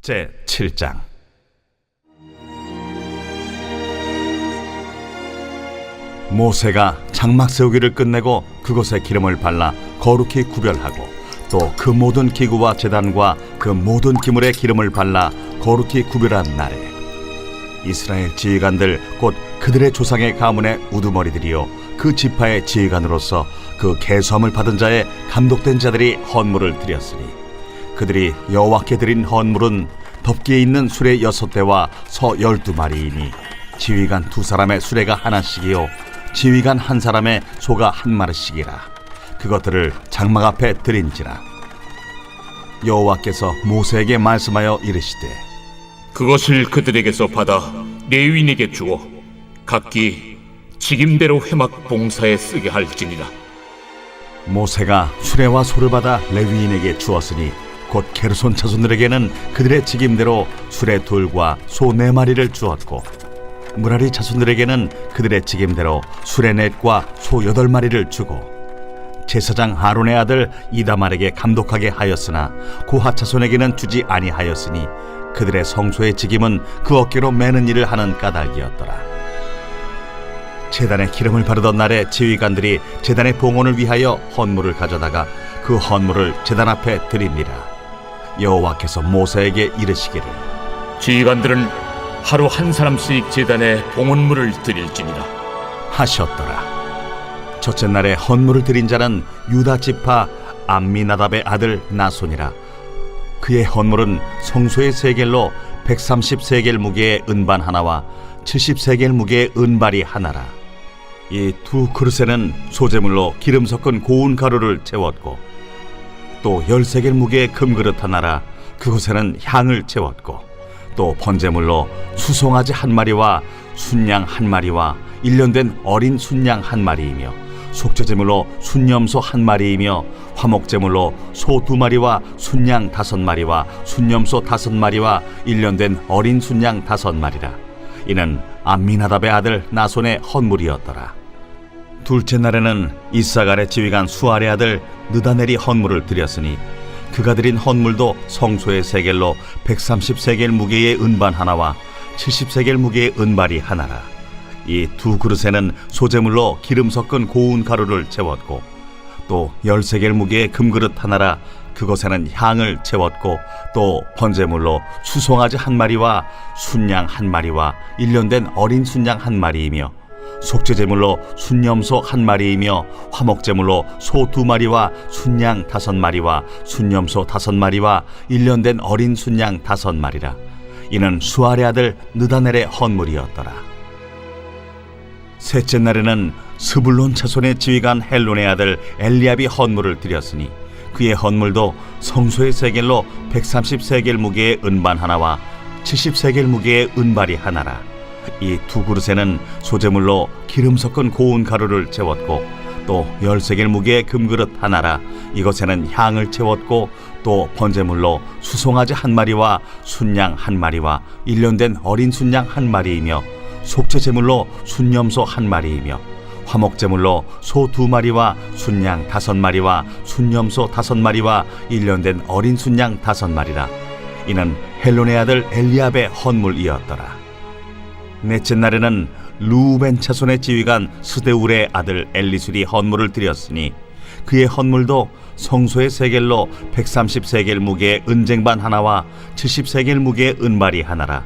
제7장. 모세가 장막 세우기를 끝내고 그곳에 기름을 발라 거룩히 구별하고 또 그 모든 기구와 제단과 그 모든 기물에 기름을 발라 거룩히 구별한 날에 이스라엘 지휘관들 곧 그들의 조상의 가문의 우두머리들이요 그 지파의 지휘관으로서 그 계수함을 받은 자의 감독된 자들이 헌물을 드렸으니 그들이 여호와께 드린 헌물은 덮기에 있는 수레 6대와 서 12마리이니 지휘관 2사람의 수레가 하나씩이요 지휘관 1사람의 소가 1마리씩이라. 그것들을 장막 앞에 드린지라. 여호와께서 모세에게 말씀하여 이르시되 그것을 그들에게서 받아 레위인에게 주어 각기 직임대로 회막 봉사에 쓰게 할지니라. 모세가 수레와 소를 받아 레위인에게 주었으니 곧 게르손 자손들에게는 그들의 직임대로 수레 2과 소 4마리를 주었고 무라리 자손들에게는 그들의 직임대로 수레 4과 소 8마리를 주고 제사장 아론의 아들 이다말에게 감독하게 하였으나 고핫 자손에게는 주지 아니하였으니 그들의 성소의 직임은 그 어깨로 매는 일을 하는 까닭이었더라. 제단에 기름을 바르던 날에 지휘관들이 제단의 봉헌을 위하여 헌물을 가져다가 그 헌물을 제단 앞에 드립니다. 여호와께서 모세에게 이르시기를 지휘관들은 하루 1사람씩 제단에 봉헌물을 드릴지니라 하셨더라. 첫째 날에 헌물을 드린 자는 유다 지파 암미나답의 아들 나손이라. 그의 헌물은 성소의 세겔로 130세겔 무게의 은반 하나와 70세겔 무게의 은발이 하나라. 이 2 그릇에는 소재물로 기름 섞은 고운 가루를 채웠고 또 10세겔 무게의 금그릇 하나라. 그곳에는 향을 채웠고 또 번제물로 수송아지 1마리와 순양 1마리와 1년 어린 순양 1마리이며 속죄제물로 순염소 1마리이며 화목제물로 소 2마리와 순양 5마리와 순염소 5마리와 1년 어린 순양 5마리라. 이는 암미나답의 아들 나손의 헌물이었더라. 둘째 날에는 이사갈의 지휘관 수알의 아들 느다넬이 헌물을 드렸으니 그가 드린 헌물도 성소의 세겔로 130세겔 무게의 은반 하나와 70세겔 무게의 은발이 하나라. 이 2 그릇에는 소재물로 기름 섞은 고운 가루를 채웠고 또 10세겔 무게의 금그릇 하나라. 그것에는 향을 채웠고 또 번제물로 수송아지 1마리와 순양 1마리와 1년 어린 순양 1마리이며 속죄제물로 순염소 1마리이며 화목제물로 소 2마리와 순양 5마리와 순염소 5마리와 1년 어린 순양 5마리라. 이는 수알의 아들 느다넬의 헌물이었더라. 셋째 날에는 스불론 자손의 지휘관 헬론의 아들 엘리압이 헌물을 드렸으니 그의 헌물도 성소의 세겔로 130세겔 무게의 은반 하나와 70세겔 무게의 은발이 하나라. 이 2 그릇에는 소재물로 기름 섞은 고운 가루를 채웠고 또 10세겔 무게의 금그릇 하나라. 이것에는 향을 채웠고 또 번제물로 수송아지 1마리와 순양 1마리와 1년 어린 순양 1마리이며 속죄제물로 순염소 1마리이며 화목제물로 소 2마리와 순양 5마리와 순염소 5마리와 1년 어린 순양 5마리라. 이는 헬론의 아들 엘리압의 헌물이었더라. 넷째 날에는 루벤 자손의 지휘관 스데울의 아들 엘리술이 헌물을 드렸으니 그의 헌물도 성소의 세겔로 130세겔 무게의 은쟁반 하나와 70세겔 무게의 은발이 하나라.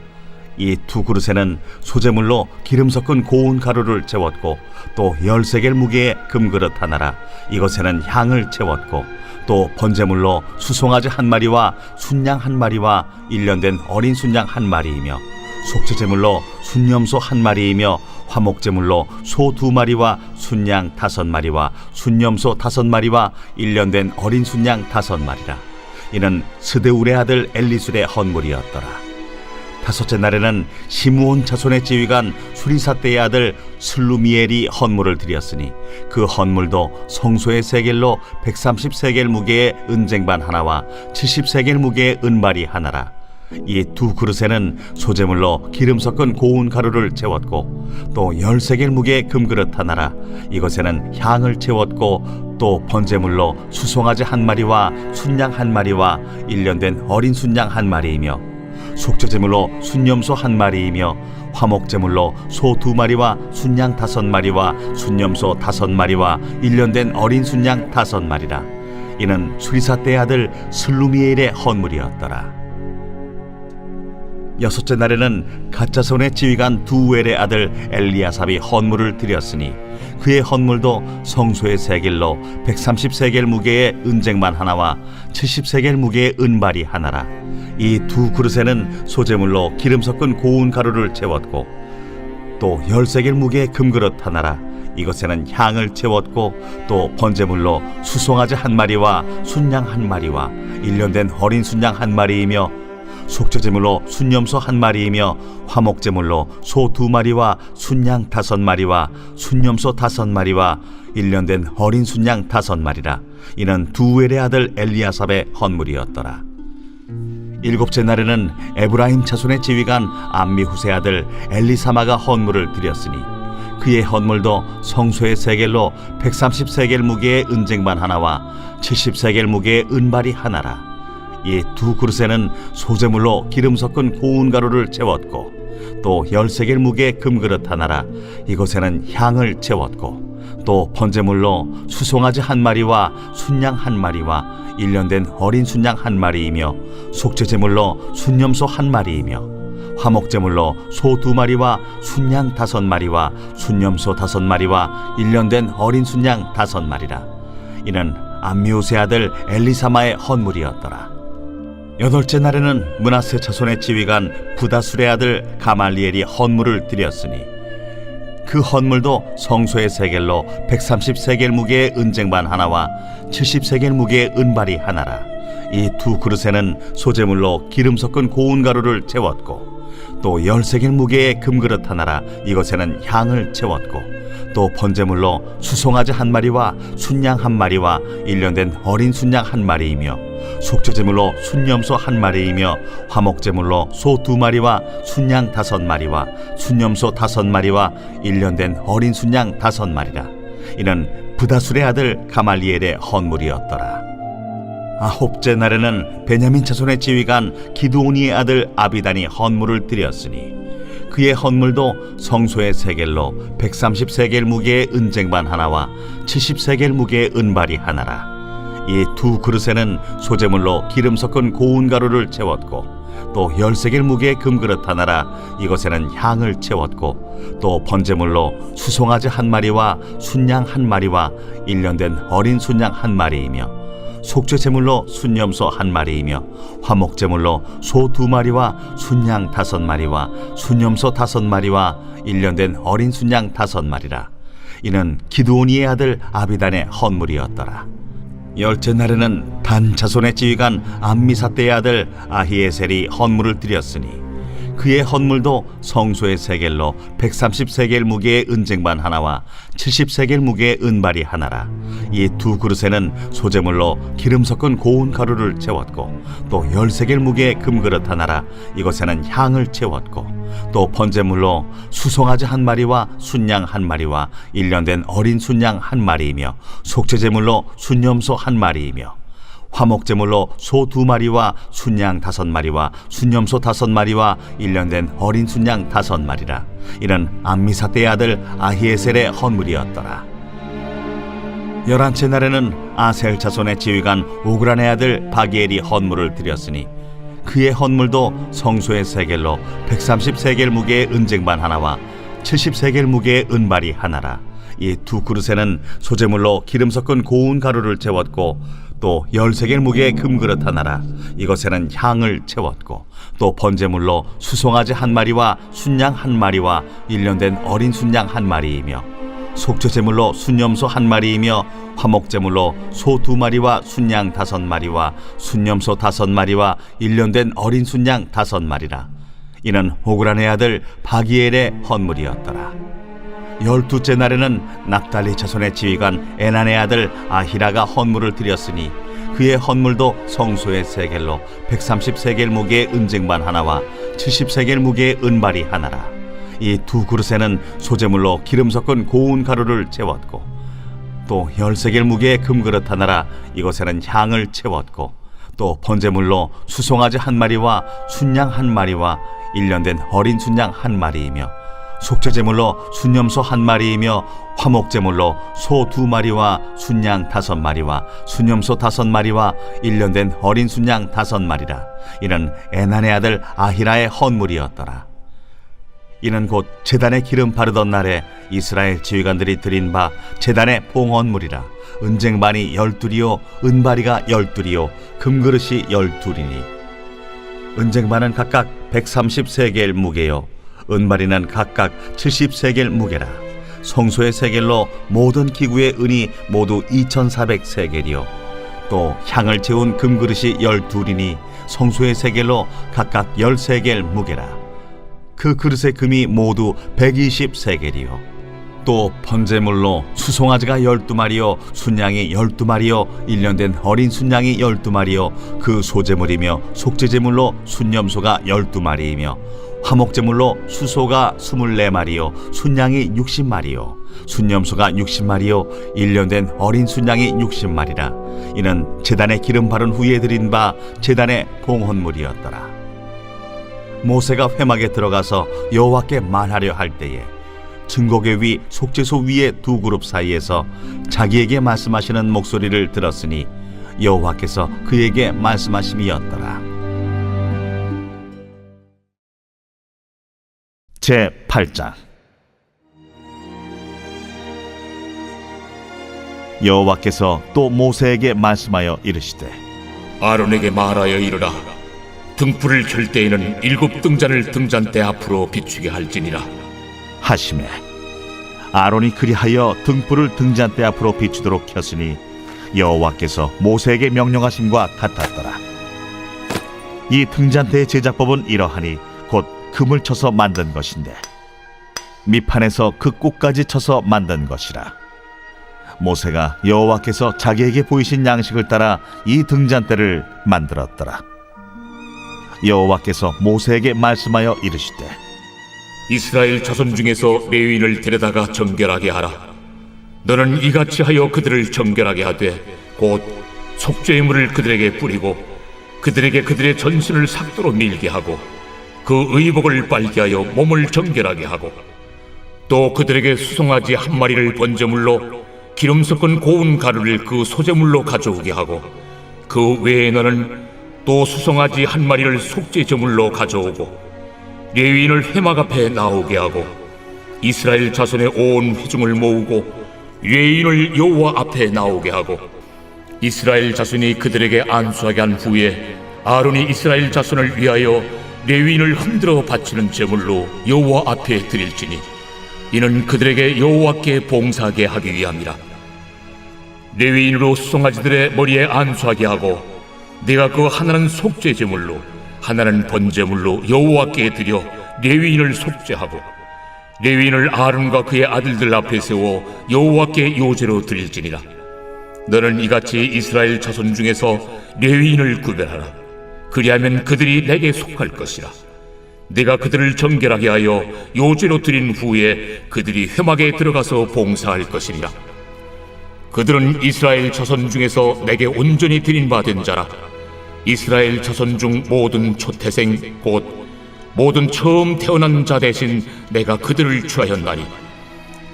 이 2 그릇에는 소재물로 기름 섞은 고운 가루를 채웠고 또 10세겔 무게의 금그릇 하나라. 이것에는 향을 채웠고 또 번제물로 수송아지 1마리와 순양 1마리와 1년 어린 순양 1마리이며 속죄제물로 순염소 1마리이며 화목제물로 소 2마리와 순양 5마리와 순염소 5마리와 1년 어린 순양 5마리라. 이는 스데울의 아들 엘리술의 헌물이었더라. 다섯째 날에는 시므온 자손의 지휘관 수리사떼의 아들 슬루미엘이 헌물을 드렸으니 그 헌물도 성소의 세겔로 130세겔 무게의 은쟁반 하나와 70세겔 무게의 은발이 하나라. 이 2 그릇에는 소재물로 기름 섞은 고운 가루를 채웠고 또 10세겔 무게의 금그릇 하나라. 이것에는 향을 채웠고 또 번제물로 수송아지 1마리와 순양 1마리와 1년 어린 순양 1마리이며 속죄제물로 순염소 1마리이며 화목제물로 소 2마리와 순양 5마리와 순염소 5마리와 1년 된 어린 순양 5마리라. 이는 수리사 때 아들 슬루미엘의 헌물이었더라. 여섯째 날에는 갓자손의 지휘관 두엘의 아들 엘리아삽이 헌물을 드렸으니 그의 헌물도 성소의 세겔로 130세겔 무게의 은쟁반 하나와 70세겔 무게의 은발이 하나라. 이 두 그릇에는 소재물로 기름 섞은 고운 가루를 채웠고 또 10세겔 무게의 금그릇 하나라. 이것에는 향을 채웠고 또 번제물로 수송아지 1마리와 순양 1마리와 1년 된 어린 순양 1마리이며 속죄제물로 순염소 1마리이며 화목제물로 소 2마리와 순양 5마리와 순염소 5마리와 1년 된 어린 순양 5마리라. 이는 두엘의 아들 엘리아삽의 헌물이었더라. 일곱째 날에는 에브라임 자손의 지휘관 암미후세 아들 엘리사마가 헌물을 드렸으니 그의 헌물도 성소의 세겔로 130세겔 무게의 은쟁반 하나와 70세겔 무게의 은발이 하나라. 이 두 그릇에는 소재물로 기름 섞은 고운 가루를 채웠고 또 10세겔 무게의 금그릇 하나라. 이것에는 향을 채웠고 또 번제물로 수송아지 1마리와 순양 1마리와 1년 된 어린 순양 1마리이며 속죄제물로 순염소 1마리이며 화목제물로 소 2마리와 순양 5마리와 순염소 5마리와 1년 된 어린 순양 5마리라. 이는 암미우세 아들 엘리사마의 헌물이었더라. 여덟째 날에는 므낫세 자손의 지휘관 부다술의 아들 가말리엘이 헌물을 드렸으니 그 헌물도 성소의 세겔로 130세겔 무게의 은쟁반 하나와 70세겔 무게의 은발이 하나라. 이 두 그릇에는 소재물로 기름 섞은 고운 가루를 채웠고 또 10세겔 무게의 금그릇 하나라. 이것에는 향을 채웠고 또 번제물로 수송아지 1마리와 순양 1마리와 1년 된 어린 순양 1마리이며 속죄제물로 순염소 1마리이며 화목제물로 소 2마리와 순양 5마리와 순염소 5마리와 1년 된 어린 순양 5마리라. 이는 부다술의 아들 가말리엘의 헌물이었더라. 아홉째 날에는 베냐민 자손의 지휘관 기드오니의 아들 아비단이 헌물을 드렸으니 그의 헌물도 성소의 세겔로 130세겔 무게의 은쟁반 하나와 70세겔 무게의 은발이 하나라. 이 두 그릇에는 소재물로 기름 섞은 고운 가루를 채웠고 또 10세겔 무게의 금그릇 하나라. 이것에는 향을 채웠고 또 번제물로 수송아지 1마리와 순양 1마리와 1년 된 어린 순양 1마리이며 속죄제물로 순염소 1마리이며 화목제물로 소 2마리와 순양 5마리와 순염소 5마리와 1년 된 어린 순양 5마리라. 이는 기드오니의 아들 아비단의 헌물이었더라. 열째 날에는 단 자손의 지휘관 암미사대의 아들 아히에셀이 헌물을 드렸으니 그의 헌물도 성소의 세겔로 130세겔 무게의 은쟁반 하나와 70세겔 무게의 은발이 하나라. 이 두 그릇에는 소재물로 기름 섞은 고운 가루를 채웠고 또 10세겔 무게의 금그릇 하나라. 이것에는 향을 채웠고 또 번제물로 수송아지 1마리와 순양 1마리와 1년 된 어린 순양 1마리이며 속죄제물로 순염소 1마리이며 화목제물로 소 2마리와 순양 5마리와 순염소 5마리와 1년 된 어린 순양 5마리라. 이는 암미사대의 아들 아히에셀의 헌물이었더라. 11째 날에는 아셀 자손의 지휘관 오그란의 아들 바기엘이 헌물을 드렸으니 그의 헌물도 성소의 세겔로 130세겔 무게의 은쟁반 하나와 70세겔 무게의 은발이 하나라. 이 두 그릇에는 소재물로 기름 섞은 고운 가루를 채웠고 또 10세겔 무게의 금그릇 하나라. 이것에는 향을 채웠고 또 번제물로 수송아지 1마리와 순양 1마리와 1년 된 어린 순양 1마리이며 속죄제물로 순염소 1마리이며 화목제물로 소 2마리와 순양 5마리와 순염소 5마리와 1년 된 어린 순양 5마리라. 이는 오그란의 아들 바기엘의 헌물이었더라. 12째 날에는 납달리 자손의 지휘관 에난의 아들 아히라가 헌물을 드렸으니 그의 헌물도 성소의 세겔로 130세겔 무게의 은쟁반 하나와 70세겔 무게의 은발이 하나라. 이 두 그릇에는 소재물로 기름 섞은 고운 가루를 채웠고 또 10세겔 무게의 금그릇 하나라. 이것에는 향을 채웠고 또 번제물로 수송아지 한 마리와 순양 한 마리와 1년 된 어린 순양 한 마리이며 속죄제물로 순염소 한 마리이며 화목제물로 소 2마리와 순양 5마리와 순염소 5마리와 1년 된 어린 순양 5마리라. 이는 에난의 아들 아히라의 헌물이었더라. 이는 곧 제단에 기름 바르던 날에 이스라엘 지휘관들이 드린 바 제단의 봉헌물이라. 은쟁반이 12이요 은바리가 12이요 금그릇이 12이니 은쟁반은 각각 130세겔 무게요 은바리는 각각 70세겔 무게라. 성소의 세겔로 모든 기구의 은이 모두 2400세겔이요 또 향을 채운 금그릇이 12이니 성소의 세겔로 각각 10세겔 무게라. 그 그릇의 금이 모두 120세겔이요 또 번제물로 수송아지가 12마리요 순양이 12마리요 1년 된 어린 순양이 12마리요 그 소제물이며 속죄제물로 순염소가 12마리이며 화목제물로 수소가 24마리요 순양이 60마리요 순염소가 60마리요 1년 된 어린 순양이 60마리라. 이는 제단에 기름 바른 후에 드린 바 제단의 봉헌물이었더라. 모세가 회막에 들어가서 여호와께 말하려 할 때에 증거궤 위 속죄소 위의 두 그룹 사이에서 자기에게 말씀하시는 목소리를 들었으니 여호와께서 그에게 말씀하심이었더라. 제8장 여호와께서 또 모세에게 말씀하여 이르시되 아론에게 말하여 이르라. 등불을 켤 때에는 7 등잔을 등잔대 앞으로 비추게 할지니라. 하시매 아론이 그리하여 등불을 등잔대 앞으로 비추도록 켰으니 여호와께서 모세에게 명령하심과 같았더라. 이 등잔대의 제작법은 이러하니 곧 금을 쳐서 만든 것인데 밑판에서 그 꼭까지 쳐서 만든 것이라. 모세가 여호와께서 자기에게 보이신 양식을 따라 이 등잔대를 만들었더라. 여호와께서 모세에게 말씀하여 이르시되 이스라엘 자손 중에서 레위인을 데려다가 정결하게 하라. 너는 이같이 하여 그들을 정결하게 하되 곧 속죄의 물을 그들에게 뿌리고 그들에게 그들의 전신을 삭도로 밀게 하고 그 의복을 빨게 하여 몸을 정결하게 하고 또 그들에게 수송아지 한 마리를 번제물로 기름 섞은 고운 가루를 그 소제물로 가져오게 하고 그 외에 너는 또 수송아지 한 마리를 속죄제물로 가져오고 레위인을 회막 앞에 나오게 하고 이스라엘 자손의 온 회중을 모으고 레위인을 여호와 앞에 나오게 하고 이스라엘 자손이 그들에게 안수하게 한 후에 아론이 이스라엘 자손을 위하여 레위인을 흔들어 바치는 제물로 여호와 앞에 드릴지니 이는 그들에게 여호와께 봉사하게 하기 위함이라. 레위인으로 수송아지들의 머리에 안수하게 하고 네가 그 하나는 속죄제물로 하나는 번제물로 여호와께 드려 레위인을 속죄하고 레위인을 아론과 그의 아들들 앞에 세워 여호와께 요제로 드릴지니라. 너는 이같이 이스라엘 자손 중에서 레위인을 구별하라. 그리하면 그들이 내게 속할 것이라. 네가 그들을 정결하게 하여 요제로 드린 후에 그들이 회막에 들어가서 봉사할 것이니라. 그들은 이스라엘 자손 중에서 내게 온전히 드린 바 된 자라. 이스라엘 자손 중 모든 초태생 곧 모든 처음 태어난 자 대신 내가 그들을 취하였나니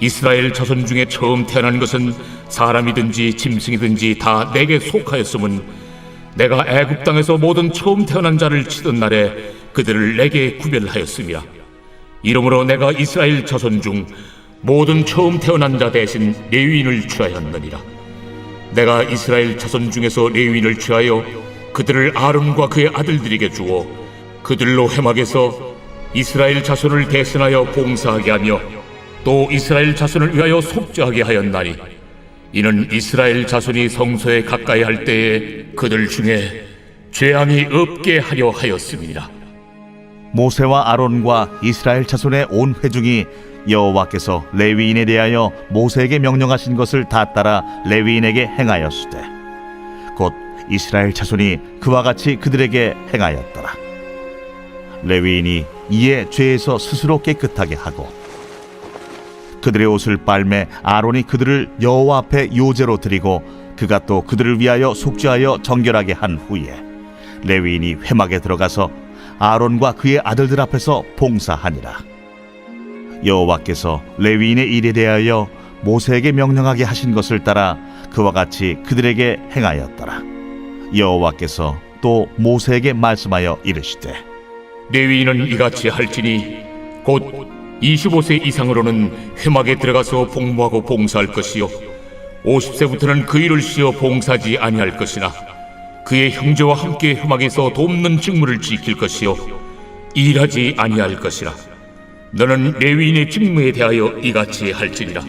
이스라엘 자손 중에 처음 태어난 것은 사람이든지 짐승이든지 다 내게 속하였음은 내가 애굽 땅에서 모든 처음 태어난 자를 치던 날에 그들을 내게 구별하였음이라. 이러므로 내가 이스라엘 자손 중 모든 처음 태어난 자 대신 레위인을 취하였느니라. 내가 이스라엘 자손 중에서 레위인을 취하여 그들을 아론과 그의 아들들에게 주어 그들로 회막에서 이스라엘 자손을 대신하여 봉사하게 하며 또 이스라엘 자손을 위하여 속죄하게 하였나니 이는 이스라엘 자손이 성소에 가까이 할 때에 그들 중에 죄악이 없게 하려 하였음이니라. 모세와 아론과 이스라엘 자손의 온 회중이 여호와께서 레위인에 대하여 모세에게 명령하신 것을 다 따라 레위인에게 행하였으되 곧 이스라엘 자손이 그와 같이 그들에게 행하였더라. 레위인이 이에 죄에서 스스로 깨끗하게 하고 그들의 옷을 빨매 아론이 그들을 여호와 앞에 요제로 드리고 그가 또 그들을 위하여 속죄하여 정결하게 한 후에 레위인이 회막에 들어가서 아론과 그의 아들들 앞에서 봉사하니라. 여호와께서 레위인의 일에 대하여 모세에게 명령하게 하신 것을 따라 그와 같이 그들에게 행하였더라. 여호와께서 또 모세에게 말씀하여 이르시되 레위인은 이같이 할지니 곧 25세 이상으로는 회막에 들어가서 복무하고 봉사할 것이요 50세부터는 그 일을 쉬어 봉사하지 아니할 것이나 그의 형제와 함께 회막에서 돕는 직무를 지킬 것이요 일하지 아니할 것이라. 너는 레위인의 직무에 대하여 이같이 할지니라.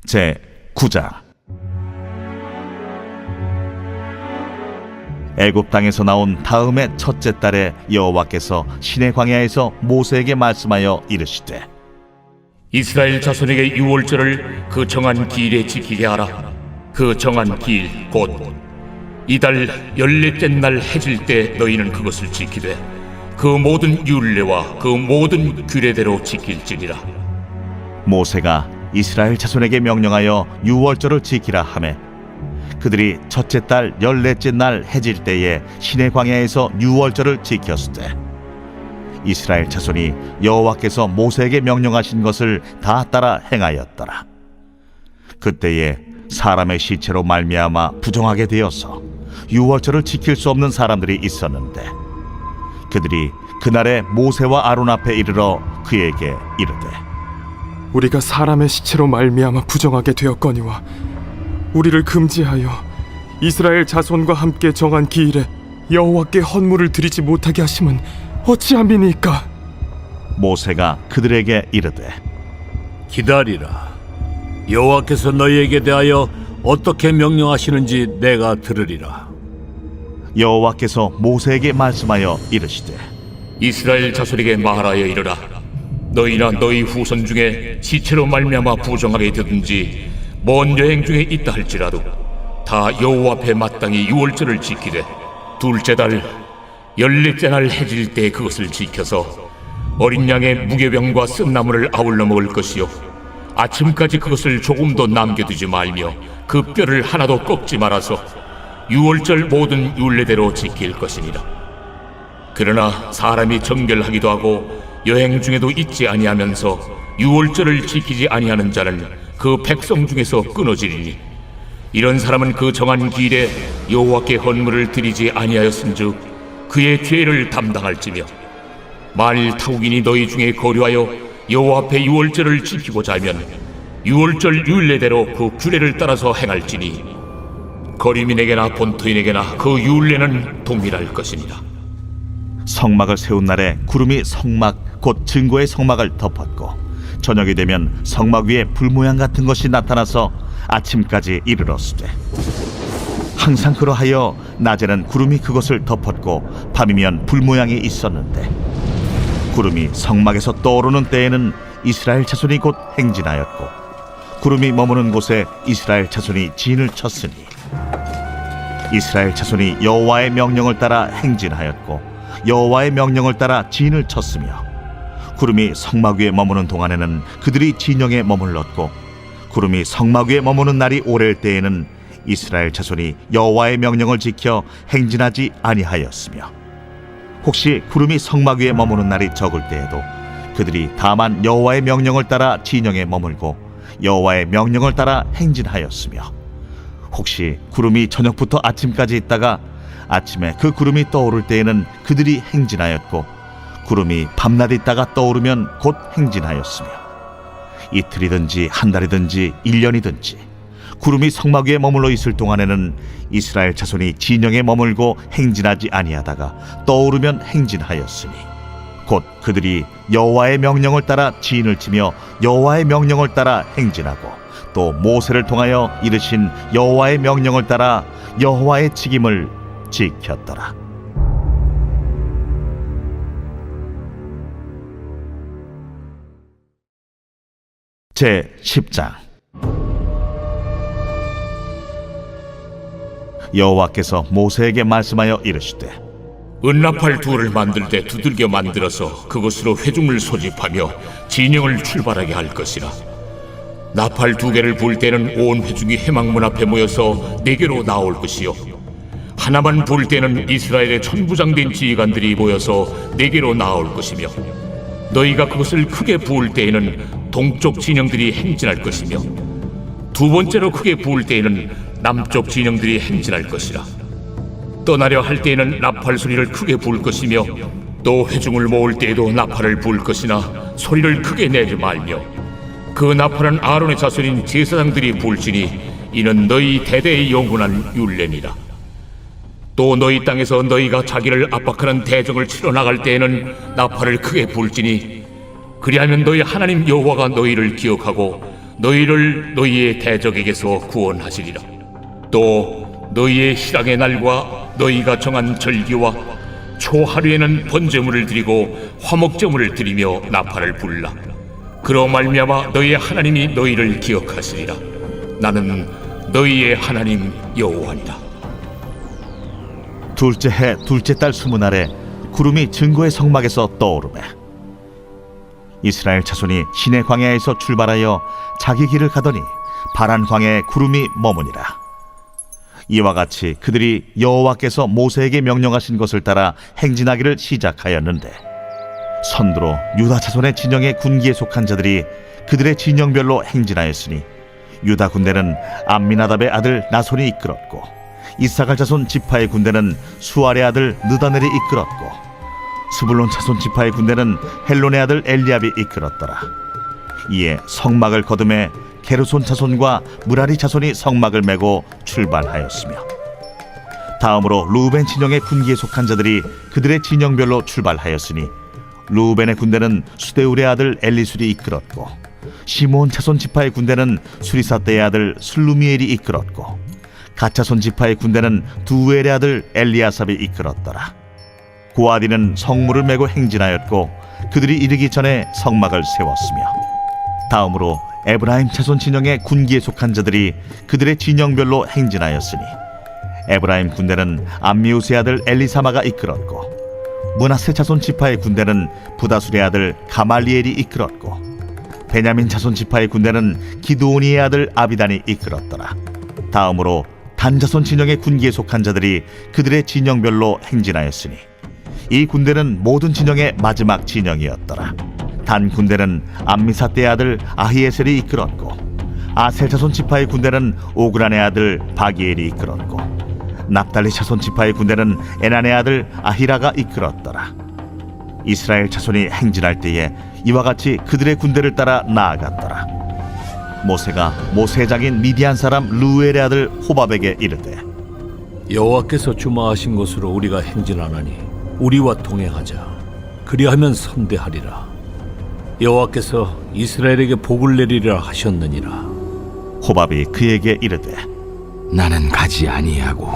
제 9장. 애굽 땅에서 나온 다음의 첫째 달에 여호와께서 시내 광야에서 모세에게 말씀하여 이르시되 이스라엘 자손에게 유월절을 그 정한 기일에 지키게 하라. 그 정한 기일 곧 이달 14째 날 해질 때 너희는 그것을 지키되 그 모든 율례와 그 모든 규례대로 지킬지니라. 모세가 이스라엘 자손에게 명령하여 유월절을 지키라 하매 그들이 첫째 달 14째 날 해질 때에 시내 광야에서 유월절을 지켰으되 이스라엘 자손이 여호와께서 모세에게 명령하신 것을 다 따라 행하였더라. 그때에 사람의 시체로 말미암아 부정하게 되어서 유월절을 지킬 수 없는 사람들이 있었는데 그들이 그날에 모세와 아론 앞에 이르러 그에게 이르되 우리가 사람의 시체로 말미암아 부정하게 되었거니와 우리를 금지하여 이스라엘 자손과 함께 정한 기일에 여호와께 헌물을 드리지 못하게 하심은 어찌함이니까? 모세가 그들에게 이르되 기다리라. 여호와께서 너희에게 대하여 어떻게 명령하시는지 내가 들으리라. 여호와께서 모세에게 말씀하여 이르시되 이스라엘 자손에게 말하여 이르라. 너희나 너희 후손 중에 시체로 말미암아 부정하게 되든지 먼 여행 중에 있다 할지라도 다 여호와 앞에 마땅히 유월절을 지키되 둘째 달 14째 날 해질 때 그것을 지켜서 어린 양의 무교병과 쓴나물을 아울러 먹을 것이요 아침까지 그것을 조금도 남겨두지 말며 그 뼈를 하나도 꺾지 말아서 유월절 모든 율례대로 지킬 것이니라. 그러나 사람이 정결하기도 하고 여행 중에도 잊지 아니하면서 유월절을 지키지 아니하는 자는 그 백성 중에서 끊어지리니 이런 사람은 그 정한 기일에 여호와께 헌물을 드리지 아니하였은즉 그의 죄를 담당할지며 만일 타국인이 너희 중에 거류하여 여호와 앞에 유월절을 지키고자 하면 유월절 율례대로 그 규례를 따라서 행할지니 거류민에게나 본토인에게나 그 율례는 동일할 것이니라. 성막을 세운 날에 구름이 성막 곧 증거의 성막을 덮었고 저녁이 되면 성막 위에 불 모양 같은 것이 나타나서 아침까지 이르렀으되 항상 그러하여 낮에는 구름이 그것을 덮었고 밤이면 불 모양이 있었는데 구름이 성막에서 떠오르는 때에는 이스라엘 자손이 곧 행진하였고 구름이 머무는 곳에 이스라엘 자손이 진을 쳤으니 이스라엘 자손이 여호와의 명령을 따라 행진하였고 여호와의 명령을 따라 진을 쳤으며 구름이 성막 위에 머무는 동안에는 그들이 진영에 머물렀고 구름이 성막 위에 머무는 날이 오랠 때에는 이스라엘 자손이 여호와의 명령을 지켜 행진하지 아니하였으며 혹시 구름이 성막 위에 머무는 날이 적을 때에도 그들이 다만 여호와의 명령을 따라 진영에 머물고 여호와의 명령을 따라 행진하였으며 혹시 구름이 저녁부터 아침까지 있다가 아침에 그 구름이 떠오를 때에는 그들이 행진하였고 구름이 밤낮 있다가 떠오르면 곧 행진하였으며 이틀이든지 한 달이든지 1년이든지 구름이 성막 위에 머물러 있을 동안에는 이스라엘 자손이 진영에 머물고 행진하지 아니하다가 떠오르면 행진하였으니 곧 그들이 여호와의 명령을 따라 진을 치며 여호와의 명령을 따라 행진하고 또 모세를 통하여 이르신 여호와의 명령을 따라 여호와의 직임을 지켰더라. 제 10장. 여호와께서 모세에게 말씀하여 이르시되 은나팔 둘을 만들 때 두들겨 만들어서 그것으로 회중을 소집하며 진영을 출발하게 할 것이라. 나팔 2개를 불 때는 온 회중이 회막문 앞에 모여서 내게로 나올 것이요 하나만 불 때는 이스라엘의 천부장된 지휘관들이 모여서 내게로 나올 것이며 너희가 그것을 크게 부을 때에는 동쪽 진영들이 행진할 것이며 2번째로 크게 부을 때에는 남쪽 진영들이 행진할 것이라. 떠나려 할 때에는 나팔 소리를 크게 부을 것이며 또 회중을 모을 때에도 나팔을 부을 것이나 소리를 크게 내지 말며 그 나팔은 아론의 자손인 제사장들이 부을지니 이는 너희 대대의 영원한 율례니라. 또 너희 땅에서 너희가 자기를 압박하는 대적을 치러 나갈 때에는 나팔을 크게 부을지니 그리하면 너희 하나님 여호와가 너희를 기억하고 너희를 너희의 대적에게서 구원하시리라. 또 너희의 희락의 날과 너희가 정한 절기와 초하루에는 번제물을 드리고 화목제물을 드리며 나팔을 불라. 그로 말미암아 너희의 하나님이 너희를 기억하시리라. 나는 너희의 하나님 여호와니라. 둘째 해 둘째 달 20날에 구름이 증거의 성막에서 떠오르매 이스라엘 자손이 시내 광야에서 출발하여 자기 길을 가더니 파란 광야에 구름이 머무니라. 이와 같이 그들이 여호와께서 모세에게 명령하신 것을 따라 행진하기를 시작하였는데 선두로 유다 자손의 진영의 군기에 속한 자들이 그들의 진영별로 행진하였으니 유다 군대는 암미나답의 아들 나손이 이끌었고 이사갈 자손 지파의 군대는 수알의 아들 느다넬이 이끌었고 스불론 자손 지파의 군대는 헬론의 아들 엘리압이 이끌었더라. 이에 성막을 거두매 게르손 자손과 무라리 자손이 성막을 메고 출발하였으며 다음으로 루벤 진영의 군기에 속한 자들이 그들의 진영별로 출발하였으니 루벤의 군대는 수데울의 아들 엘리술이 이끌었고 시몬 자손 지파의 군대는 수리사떼의 아들 슬루미엘이 이끌었고 갓 자손 지파의 군대는 두엘의 아들 엘리아삽이 이끌었더라. 고아디는 성물을 메고 행진하였고 그들이 이르기 전에 성막을 세웠으며 다음으로 에브라임 자손 진영의 군기에 속한 자들이 그들의 진영별로 행진하였으니 에브라임 군대는 암미우스의 아들 엘리사마가 이끌었고 므낫세 자손 지파의 군대는 부다술의 아들 가말리엘이 이끌었고 베냐민 자손 지파의 군대는 기드오니의 아들 아비단이 이끌었더라. 다음으로 단 자손 진영의 군기에 속한 자들이 그들의 진영별로 행진하였으니 이 군대는 모든 진영의 마지막 진영이었더라. 단 군대는 암미사떼의 아들 아히에셀이 이끌었고 아셀 자손 지파의 군대는 오그란의 아들 바기엘이 이끌었고 납달리 자손 지파의 군대는 에난의 아들 아히라가 이끌었더라. 이스라엘 자손이 행진할 때에 이와 같이 그들의 군대를 따라 나아갔더라. 모세가 모세의 장인 미디안 사람 루엘의 아들 호밥에게 이르되 여호와께서 주마하신 곳으로 우리가 행진하나니 우리와 동행하자. 그리하면 선대하리라. 여호와께서 이스라엘에게 복을 내리리라 하셨느니라. 호밥이 그에게 이르되 나는 가지 아니하고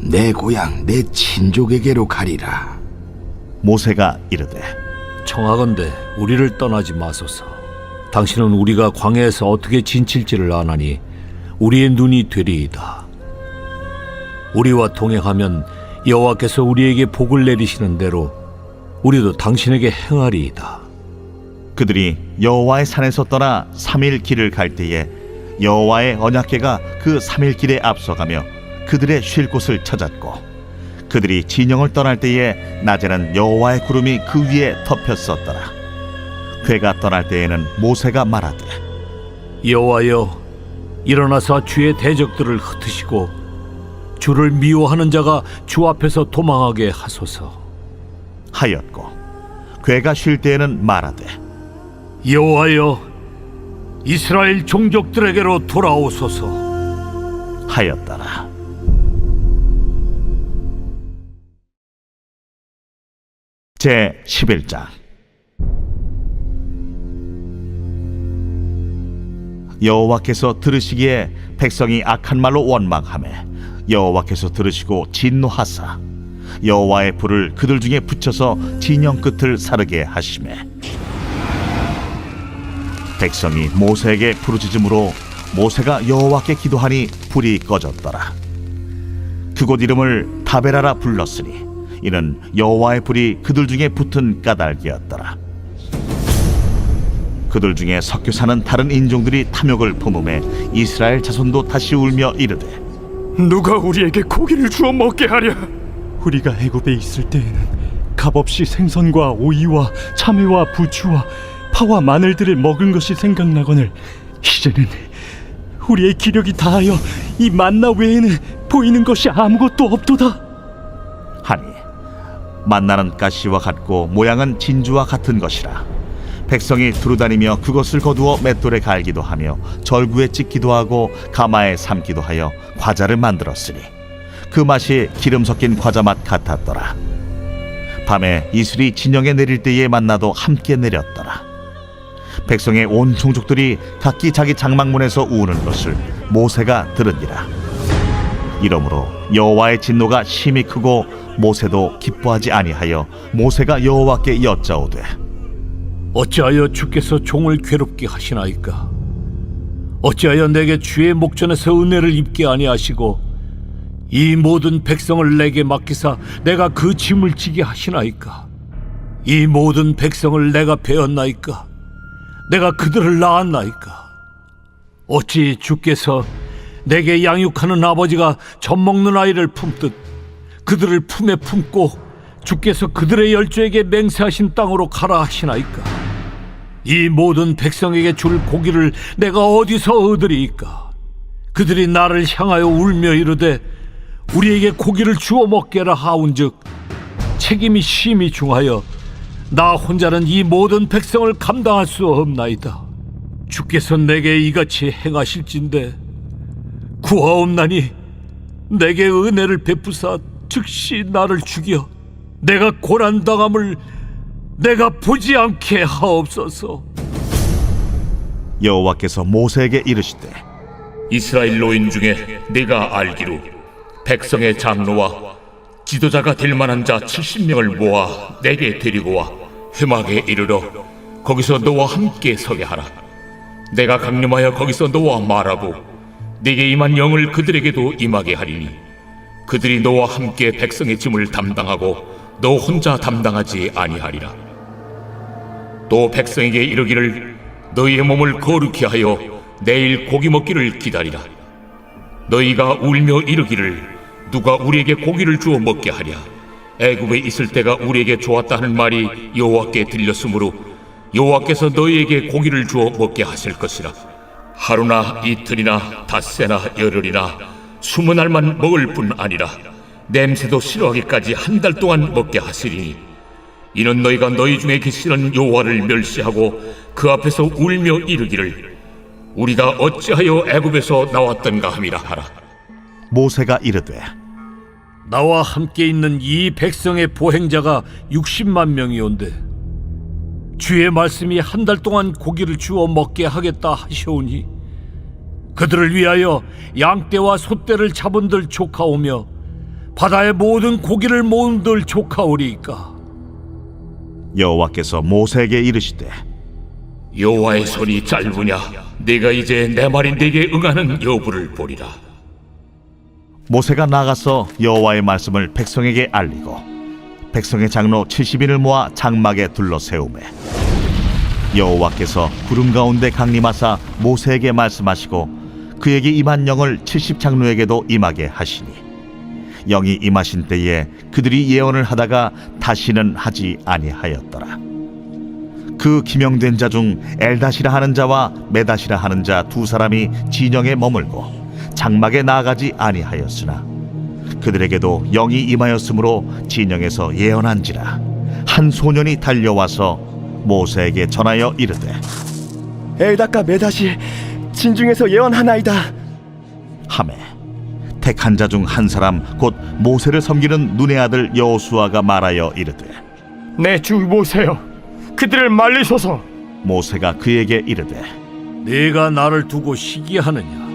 내 고향 내 친족에게로 가리라. 모세가 이르되 청하건대 우리를 떠나지 마소서. 당신은 우리가 광야에서 어떻게 진칠지를 아나니 우리의 눈이 되리이다. 우리와 동행하면 여호와께서 우리에게 복을 내리시는 대로 우리도 당신에게 행하리이다. 그들이 여호와의 산에서 떠나 3일 길을 갈 때에 여호와의 언약궤가 그 3일 길에 앞서가며 그들의 쉴 곳을 찾았고 그들이 진영을 떠날 때에 낮에는 여호와의 구름이 그 위에 덮였었더라. 궤가 떠날 때에는 모세가 말하되 여호와여, 일어나사 주의 대적들을 흩으시고 주를 미워하는 자가 주 앞에서 도망하게 하소서. 하였고 궤가 쉴 때에는 말하되 여호와여, 이스라엘 종족들에게로 돌아오소서 하였더라. 제 11장. 여호와께서 들으시기에 백성이 악한 말로 원망하매 여호와께서 들으시고 진노하사 여호와의 불을 그들 중에 붙여서 진영 끝을 사르게 하시매 백성이 모세에게 부르짖음으로 모세가 여호와께 기도하니 불이 꺼졌더라. 그곳 이름을 다베라라 불렀으니 이는 여호와의 불이 그들 중에 붙은 까닭이었더라. 그들 중에 섞여 사는 다른 인종들이 탐욕을 품음에 이스라엘 자손도 다시 울며 이르되 누가 우리에게 고기를 주어 먹게 하랴? 우리가 애굽에 있을 때에는 값없이 생선과 오이와 참외와 부추와 파와 마늘들을 먹은 것이 생각나거늘 이제는 우리의 기력이 다하여 이 만나 외에는 보이는 것이 아무것도 없도다. 하니 만나는 가시와 같고 모양은 진주와 같은 것이라 백성이 두루다니며 그것을 거두어 맷돌에 갈기도 하며 절구에 찍기도 하고 가마에 삶기도 하여 과자를 만들었으니 그 맛이 기름 섞인 과자 맛 같았더라. 밤에 이슬이 진영에 내릴 때에 만나도 함께 내렸더라. 백성의 온 종족들이 각기 자기 장막문에서 우는 것을 모세가 들으니라. 이러므로 여호와의 진노가 심히 크고 모세도 기뻐하지 아니하여 모세가 여호와께 여짜오되 어찌하여 주께서 종을 괴롭게 하시나이까? 어찌하여 내게 주의 목전에서 은혜를 입게 아니하시고 이 모든 백성을 내게 맡기사 내가 그 짐을 지게 하시나이까? 이 모든 백성을 내가 베었나이까? 내가 그들을 낳았나이까? 어찌 주께서 내게 양육하는 아버지가 젖먹는 아이를 품듯 그들을 품에 품고 주께서 그들의 열조에게 맹세하신 땅으로 가라 하시나이까? 이 모든 백성에게 줄 고기를 내가 어디서 얻으리이까? 그들이 나를 향하여 울며 이르되 우리에게 고기를 주어 먹게라 하온즉 책임이 심히 중하여 나 혼자는 이 모든 백성을 감당할 수 없나이다. 주께서 내게 이같이 행하실진대 구하옵나니 내게 은혜를 베푸사 즉시 나를 죽여 내가 고난당함을 내가 보지 않게 하옵소서. 여호와께서 모세에게 이르시되 이스라엘 노인 중에 네가 알기로 백성의 장로와 지도자가 될 만한 자 70명을 모아 내게 데리고 와 회막에 이르러 거기서 너와 함께 서게 하라. 내가 강림하여 거기서 너와 말하고 네게 임한 영을 그들에게도 임하게 하리니 그들이 너와 함께 백성의 짐을 담당하고 너 혼자 담당하지 아니하리라. 또 백성에게 이르기를 너희의 몸을 거룩히 하여 내일 고기 먹기를 기다리라. 너희가 울며 이르기를 누가 우리에게 고기를 주어 먹게 하랴? 애굽에 있을 때가 우리에게 좋았다 하는 말이 여호와께 들렸으므로 여호와께서 너희에게 고기를 주어 먹게 하실 것이라. 하루나 이틀이나 닷새나 열흘이나 20날만 먹을 뿐 아니라 냄새도 싫어하기까지 한 달 동안 먹게 하시리니 이는 너희가 너희 중에 계시는 여호와를 멸시하고 그 앞에서 울며 이르기를 우리가 어찌하여 애굽에서 나왔던가 함이라 하라. 모세가 이르되 나와 함께 있는 이 백성의 보행자가 60만 명이온데 주의 말씀이 한 달 동안 고기를 주어 먹게 하겠다 하시오니 그들을 위하여 양떼와 소떼를 잡은들 조카오며 바다의 모든 고기를 모은들 조카오리이까? 여호와께서 모세에게 이르시되 여호와의 손이 짧으냐? 네가 이제 내 말이 네게 응하는 여부를 보리라. 모세가 나가서 여호와의 말씀을 백성에게 알리고 백성의 장로 70인을 모아 장막에 둘러 세우매 여호와께서 구름 가운데 강림하사 모세에게 말씀하시고 그에게 임한 영을 70장로에게도 임하게 하시니 영이 임하신 때에 그들이 예언을 하다가 다시는 하지 아니하였더라. 그 기명된 자 중 엘다시라 하는 자와 메다시라 하는 자 두 사람이 진영에 머물고 장막에 나아가지 아니하였으나 그들에게도 영이 임하였으므로 진영에서 예언한지라. 한 소년이 달려와서 모세에게 전하여 이르되 엘다가 메다시 진중에서 예언하나이다. 하매 택한 자 중 한 사람 곧 모세를 섬기는 눈의 아들 여호수아가 말하여 이르되 내 주 모세여, 그들을 말리소서. 모세가 그에게 이르되 네가 나를 두고 시기하느냐?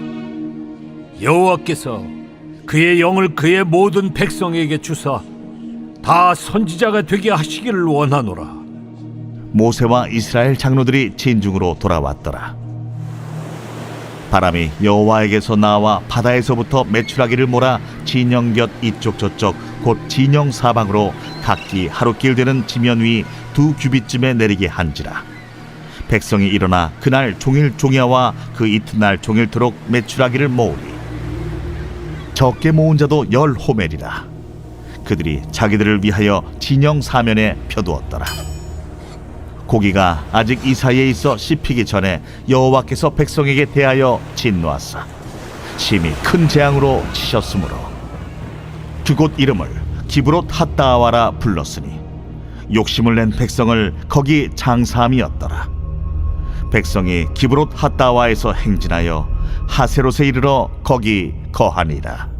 여호와께서 그의 영을 그의 모든 백성에게 주사 다 선지자가 되게 하시기를 원하노라. 모세와 이스라엘 장로들이 진중으로 돌아왔더라. 바람이 여호와에게서 나와 바다에서부터 메추라기를 몰아 진영 곁 이쪽 저쪽 곧 진영 사방으로 각기 하루길 되는 지면 위 2규빗쯤에 내리게 한지라. 백성이 일어나 그날 종일 종야와 그 이튿날 종일토록 매출하기를 모으리. 적게 모은 자도 10호멜이라. 그들이 자기들을 위하여 진영 사면에 펴두었더라. 고기가 아직 이 사이에 있어 씹히기 전에 여호와께서 백성에게 대하여 진노하사 심히 큰 재앙으로 치셨으므로 그곳 이름을 기브롯 핫다아와라 불렀으니 욕심을 낸 백성을 거기 장사함이었더라. 백성이 기브롯 핫다아와에서 행진하여 하세롯에 이르러 거기 거하니라.